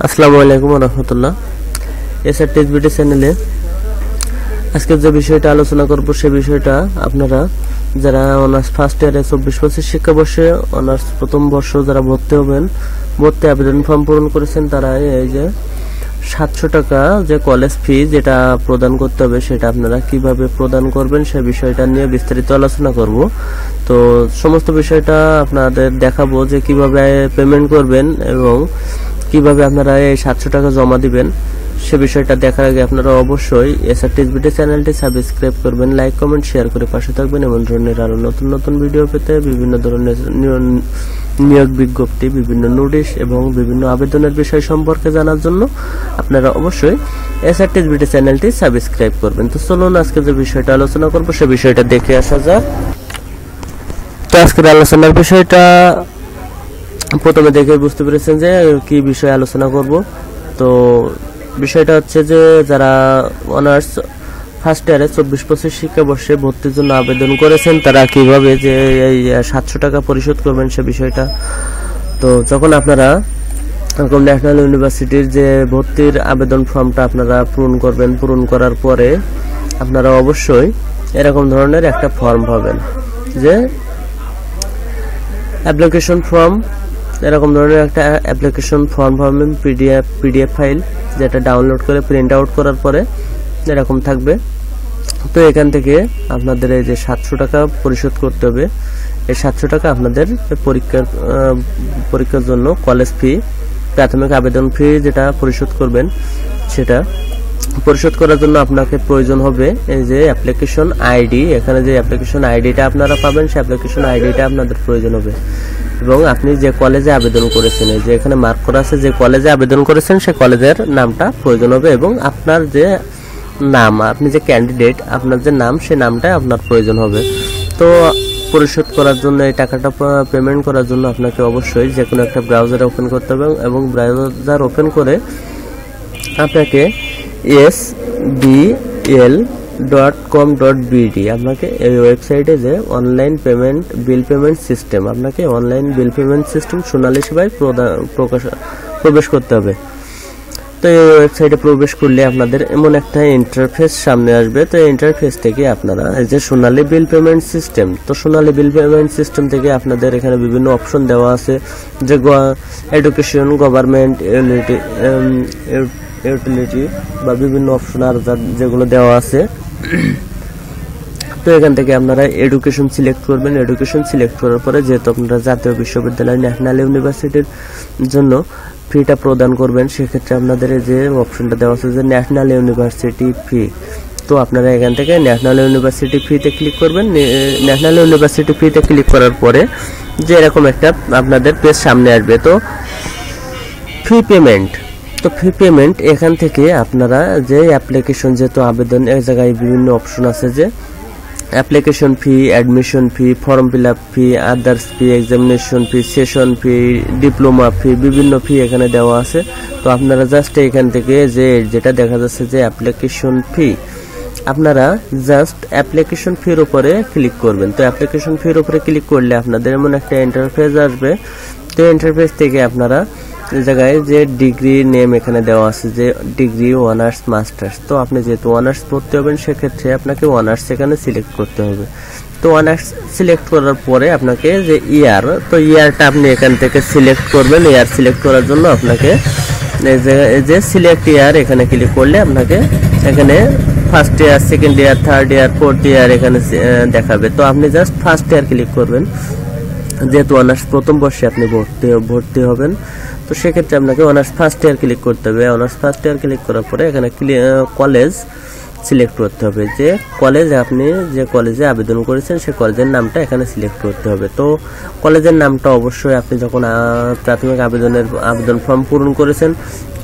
আসসালামু আলাইকুম ওয়া রাহমাতুল্লাহ। এসআরটিএসবিটি চ্যানেলে আজকে যে বিষয়টা আলোচনা করব সেই বিষয়টা আপনারা যারা অনার্স ফার্স্ট ইয়ারে 24-25 শিক্ষাবর্ষে অনার্স প্রথম বর্ষ যারা ভর্তি হবেন, ভর্তি আবেদন ফর্ম পূরণ করেছেন, তারা এই যে 700 টাকা যে কলেজ ফি যেটা প্রদান করতে হবে সেটা আপনারা কিভাবে প্রদান করবেন সেই বিষয়টা নিয়ে বিস্তারিত আলোচনা করব। তো সমস্ত বিষয়টা আপনাদের দেখাবো যে কিভাবে পেমেন্ট করবেন এবং কিভাবে আপনারা এই 700 টাকা জমা দিবেন সে বিষয়টা দেখার আগে আপনারা অবশ্যই এসআরটিএসবিটি চ্যানেলটি সাবস্ক্রাইব করবেন, লাইক কমেন্ট শেয়ার করে পাশে থাকবেন। এমন ধরনের আরো নতুন নতুন ভিডিও পেতে বিভিন্ন ধরনের নিয়োগ বিজ্ঞপ্তি, বিভিন্ন নোটিশ এবং বিভিন্ন আবেদনের বিষয় সম্পর্কে জানার জন্য আপনারা অবশ্যই এসআরটিএসবিটি চ্যানেলটি সাবস্ক্রাইব করবেন। তো চলুন আজকে যে বিষয়টা আলোচনা করব সে বিষয়টা দেখে আসা যাক। তো আজকের আলোচনার বিষয়টা প্রথমে দেখে বুঝতে পেরেছেন যে কি বিষয়ে আলোচনা করব। তো বিষয়টা হচ্ছে যে যারা অনার্স ফার্স্ট ইয়ারে 24-25 শিক্ষাবর্ষে ভর্তির জন্য আবেদন করেছেন তারা কিভাবে যে এই 700 টাকা পরিশোধ করবেন সে বিষয়টা। তো যখন আপনারা ন্যাশনাল ইউনিভার্সিটির যে ভর্তির আবেদন ফর্মটা আপনারা পূরণ করবেন, পূরণ করার পরে আপনারা অবশ্যই এরকম ধরনের একটা ফর্ম পাবেন, যে অ্যাপ্লিকেশন ফর্ম, এরকম ধরনের একটা অ্যাপ্লিকেশন ফর্ম পাবেন, পিডিএফ ফাইল, যেটা ডাউনলোড করে প্রিন্ট আউট করার পরে এরকম থাকবে। তো এখান থেকে আপনাদের এই যে 700 টাকা পরিশোধ করতে হবে। এই 700 টাকা আপনাদের পরীক্ষার জন্য কলেজ ফি, প্রাথমিক আবেদন ফি যেটা পরিশোধ করবেন সেটা পরিশোধ করার জন্য আপনাকে প্রয়োজন হবে এই যে অ্যাপ্লিকেশন আইডি। এখানে যে অ্যাপ্লিকেশন আইডিটা আপনারা পাবেন সেই অ্যাপ্লিকেশন আইডিটা আপনাদের প্রয়োজন হবে, এবং আপনি যে কলেজে আবেদন করেছেন, এই যে এখানে মার্ক করা আছে যে কলেজে আবেদন করেছেন সেই কলেজের নামটা প্রয়োজন হবে, এবং আপনার যে নাম, আপনি যে ক্যান্ডিডেট, আপনার যে নাম সেই নামটা আপনার প্রয়োজন হবে। তো পরিশোধ করার জন্য, এই টাকাটা পেমেন্ট করার জন্য আপনাকে অবশ্যই যে কোনো একটা ব্রাউজার ওপেন করতে হবে, এবং ব্রাউজার ওপেন করে আপনাকে sbl.com.bd আপনাকে এই ওয়েবসাইটে যে online payment bill payment system, আপনাকে অনলাইন বিল পেমেন্ট সিস্টেম সোনালী সেবায় প্রবেশ করতে হবে। তো এই ওয়েবসাইটে প্রবেশ করলে আপনাদের এমন একটা ইন্টারফেস সামনে আসবে। তো এই ইন্টারফেস থেকে আপনারা এই যে সোনালী বিল পেমেন্ট সিস্টেম, তো সোনালী বিল পেমেন্ট সিস্টেম থেকে আপনাদের এখানে বিভিন্ন অপশন দেওয়া আছে, যে এডুকেশন, গভর্নমেন্ট, ইউটিলিটি বা বিভিন্ন অপশন আর যেগুলো দেওয়া আছে। তো এখান থেকে আপনারা এডুকেশন সিলেক্ট করবেন। এডুকেশন সিলেক্ট করার পরে যেহেতু আপনারা জাতীয় বিশ্ববিদ্যালয় ন্যাশনাল ইউনিভার্সিটির জন্য ফিটা প্রদান করবেন, সেক্ষেত্রে আপনাদের যে অপশনটা দেওয়া আছে যে ন্যাশনাল ইউনিভার্সিটি ফি, তো আপনারা এখান থেকে ন্যাশনাল ইউনিভার্সিটি ফিতে ক্লিক করবেন। ন্যাশনাল ইউনিভার্সিটি ফিতে ক্লিক করার পরে যে এরকম একটা আপনাদের পেজ সামনে আসবে। তো ফি পেমেন্ট, তো ফি পেমেন্ট এখান থেকে আপনারা যে অ্যাপ্লিকেশন, যেহেতু আবেদন এক জায়গায় বিভিন্ন অপশন আছে, যে application fee, admission fee, form fill up fee, others fee, examination fee, session fee, diploma fee, বিভিন্ন ফি এখানে দেওয়া আছে। তো আপনারা জাস্ট এখান থেকে যে যেটা দেখা যাচ্ছে যে অ্যাপ্লিকেশন ফি, আপনারা জাস্ট অ্যাপ্লিকেশন ফির উপরে ক্লিক করবেন। তো অ্যাপ্লিকেশন ফির উপরে ক্লিক করলে আপনাদের এমন একটা ইন্টারফেস আসবে। তো ইন্টারফেস থেকে আপনারা জায়গায় যে ডিগ্রি নেম এখানে দেওয়া আছে, যে ডিগ্রি, অনার্স, মাস্টার্স। তো আপনি যেহেতু অনার্স পড়তে হবেন সেক্ষেত্রে আপনাকে অনার্স এখানে সিলেক্ট করতে হবে। তো অনার্স সিলেক্ট করার পরে আপনাকে যে ইয়ার, তো ইয়ারটা আপনি এখান থেকে সিলেক্ট করবেন। ইয়ার সিলেক্ট করার জন্য আপনাকে এই যে সিলেক্ট ইয়ার এখানে ক্লিক করলে আপনাকে এখানে first year, second year, third year, fourth year এখানে দেখাবে। তো আপনি জাস্ট ফার্স্ট ইয়ার ক্লিক করবেন, যেহেতু অনার্স প্রথম বর্ষে আপনি ভর্তি হবেন। তো সেক্ষেত্রে আপনাকে অনার্স ফার্স্ট ইয়ার ক্লিক করতে হবে। অনার্স ফার্স্ট ইয়ার ক্লিক করার পরে এখানে কলেজ সিলেক্ট করতে হবে, যে কলেজ আপনি যে কলেজে আবেদন করেছেন সেই কলেজের নামটা এখানে সিলেক্ট করতে হবে। তো কলেজের নামটা অবশ্যই আপনি যখন প্রাথমিক আবেদন ফর্ম পূরণ করেছেন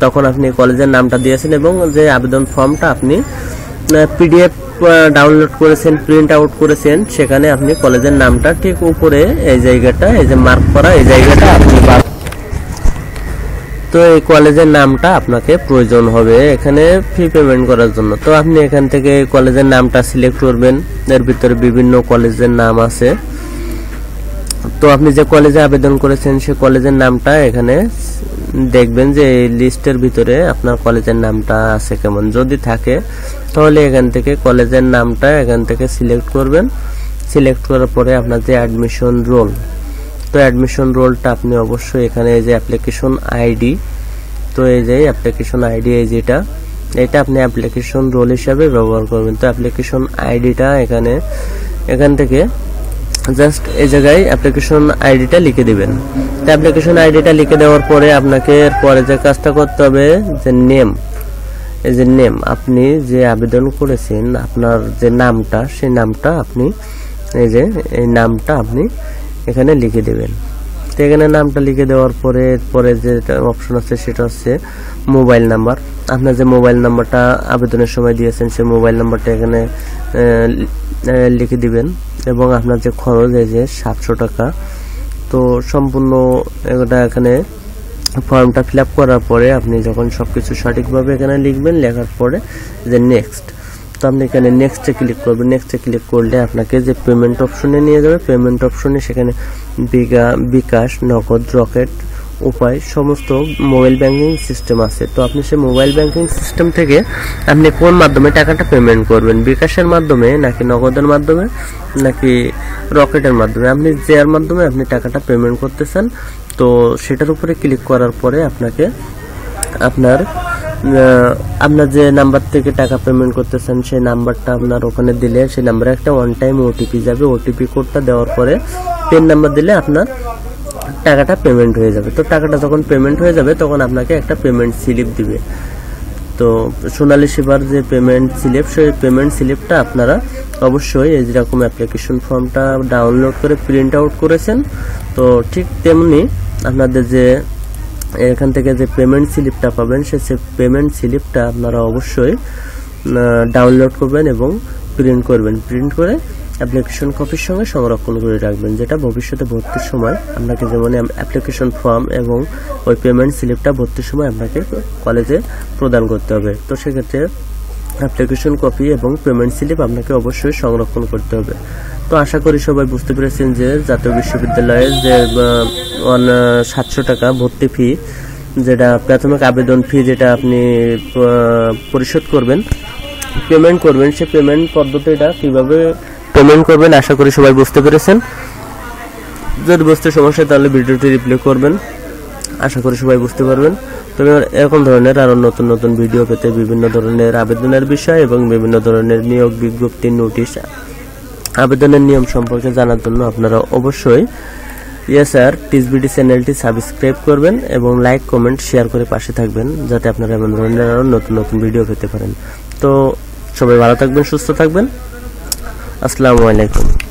তখন আপনি কলেজের নামটা দিয়েছেন, এবং যে আবেদন ফর্মটা আপনি পিডিএফ ডাউনলোড করেছেন, প্রিন্ট আউট করেছেন, সেখানে আপনি কলেজের নামটা ঠিক উপরে এই জায়গাটা, এই যে মার্ক করা এই জায়গাটা আপনি, তো এই কলেজের নামটা আপনাকে প্রয়োজন হবে এখানে ফি পেমেন্ট করার জন্য। তো আপনি এখান থেকে কলেজের নামটা সিলেক্ট করবেন। এর ভিতরে বিভিন্ন কলেজের নাম আছে। তো আপনি যে কলেজে আবেদন করেছেন সেই কলেজের নামটা এখানে দেখবেন যে এই লিস্টের ভিতরে আপনার কলেজের নামটা আছে কেমন। যদি থাকে তাহলে এখান থেকে কলেজের নামটা এখান থেকে সিলেক্ট করবেন। সিলেক্ট করার পরে আপনার যে অ্যাডমিশন রোল, তো অ্যাডমিশন রোলটা আপনি অবশ্যই এখানে এই যে অ্যাপ্লিকেশন আইডি, তো এই যে অ্যাপ্লিকেশন আইডি এই যেটা, এটা আপনি অ্যাপ্লিকেশন রোল হিসাবে ব্যবহার করবেন। তো অ্যাপ্লিকেশন আইডিটা এখান থেকে জাস্ট এই জায়গায় অ্যাপ্লিকেশন আইডিটা লিখে দিবেন। তো অ্যাপ্লিকেশন আইডিটা লিখে দেওয়ার পরে আপনাকে এরপরে যে কাজটা করতে হবে যে নেম, এই যে নেম আপনি যে আবেদন করেছেন আপনার যে নামটা, সেই নামটা আপনি এই যে এই নামটা আপনি এখানে লিখে দেবেন। তো এখানে নামটা লিখে দেওয়ার পরে যে অপশন আছে সেটা হচ্ছে মোবাইল নাম্বার। আপনার যে মোবাইল নাম্বারটা আবেদনের সময় দিয়েছেন সেই মোবাইল নাম্বারটা এখানে লিখে দিবেন। এবং আপনার যে খরচ এই যে 700 টাকা, তো সম্পূর্ণ এটা এখানে ফর্মটা ফিল আপ করার পরে আপনি যখন সবকিছু সঠিকভাবে এখানে লিখবেন, লেখার পরে যে নেক্সট, তো আপনি এখানে নেক্সটে ক্লিক করবেন। নেক্সটে ক্লিক করলে আপনাকে যে পেমেন্ট অপশনে নিয়ে যাবে, পেমেন্ট অপশনে সেখানে বিকাশ, নগদ, রকেট, উপায় সমস্ত মোবাইল ব্যাংকিং সিস্টেম আছে। তো আপনি সেই মোবাইল ব্যাংকিং সিস্টেম থেকে আপনি কোন মাধ্যমে টাকাটা পেমেন্ট করবেন, বিকাশের মাধ্যমে নাকি নগদের মাধ্যমে নাকি রকেটের মাধ্যমে, আপনি যার মাধ্যমে আপনি টাকাটা পেমেন্ট করতে চান, তো সেটার উপরে ক্লিক করার পরে আপনাকে আপনার যে নাম্বার থেকে টাকা পেমেন্ট করতেছেন সেই নাম্বারটা আপনার ওখানে দিলে সেই নাম্বারে একটা ওয়ান টাইম ওটিপি যাবে। ওটিপি কোডটা দেওয়ার পরে পেন নাম্বার দিলে আপনার টাকাটা পেমেন্ট হয়ে যাবে। তো টাকাটা যখন পেমেন্ট হয়ে যাবে তখন আপনাকে একটা পেমেন্ট স্লিপ দিবে। তো সোনালী সেবার যে পেমেন্ট স্লিপ, সেই পেমেন্ট স্লিপটা আপনারা অবশ্যই এই যেরকম অ্যাপ্লিকেশন ফর্মটা ডাউনলোড করে প্রিন্ট আউট করেছেন, তো ঠিক তেমনি আপনাদের যে এখান থেকে যে পেমেন্ট স্লিপটা পাবেন সেই পেমেন্ট স্লিপটা আপনারা অবশ্যই ডাউনলোড করবেন এবং প্রিন্ট করবেন। প্রিন্ট করে অ্যাপ্লিকেশন কপির সঙ্গে সংরক্ষণ করে রাখবেন, যেটা ভবিষ্যতে ভর্তির সময় আপনাকে যেমন অ্যাপ্লিকেশন ফর্ম এবং ওই পেমেন্ট স্লিপটা ভর্তির সময় আপনাকে কলেজে প্রদান করতে হবে। তো সেক্ষেত্রে অ্যাপ্লিকেশন কপি এবং পেমেন্ট স্লিপ আপনাকে অবশ্যই সংরক্ষণ করতে হবে। তো আশা করি সবাই বুঝতে পেরেছেন যে জাতীয় বিশ্ববিদ্যালয়ের যে 700 টাকা ভর্তি ফি, যেটা প্রাথমিক আবেদন ফি, যেটা আপনি পরিশোধ করবেন, পেমেন্ট করবেন, সেই পেমেন্ট পদ্ধতিটা কিভাবে পেমেন্ট করবেন আশা করি সবাই বুঝতে পেরেছেন। যদি বুঝতে সমস্যা তাহলে ভিডিওটি রিপ্লে করবেন, আশা করি সবাই বুঝতে পারবেন। তবে এরকম ধরনের আরো নতুন নতুন ভিডিও পেতে বিভিন্ন ধরনের আবেদনের বিষয় এবং বিভিন্ন ধরনের নিয়োগ বিজ্ঞপ্তি, নোটিশ, আবেদনের নিয়ম সম্পর্কে জানার জন্য আপনারা অবশ্যই স্যার টিএসবিডি চ্যানেলটি সাবস্ক্রাইব করবেন এবং লাইক, কমেন্ট, শেয়ার করে পাশে থাকবেন, যাতে আপনারা এমন ধরনের আরো নতুন নতুন ভিডিও পেতে পারেন। তো সবাই ভালো থাকবেন, সুস্থ থাকবেন। আসসালামু আলাইকুম।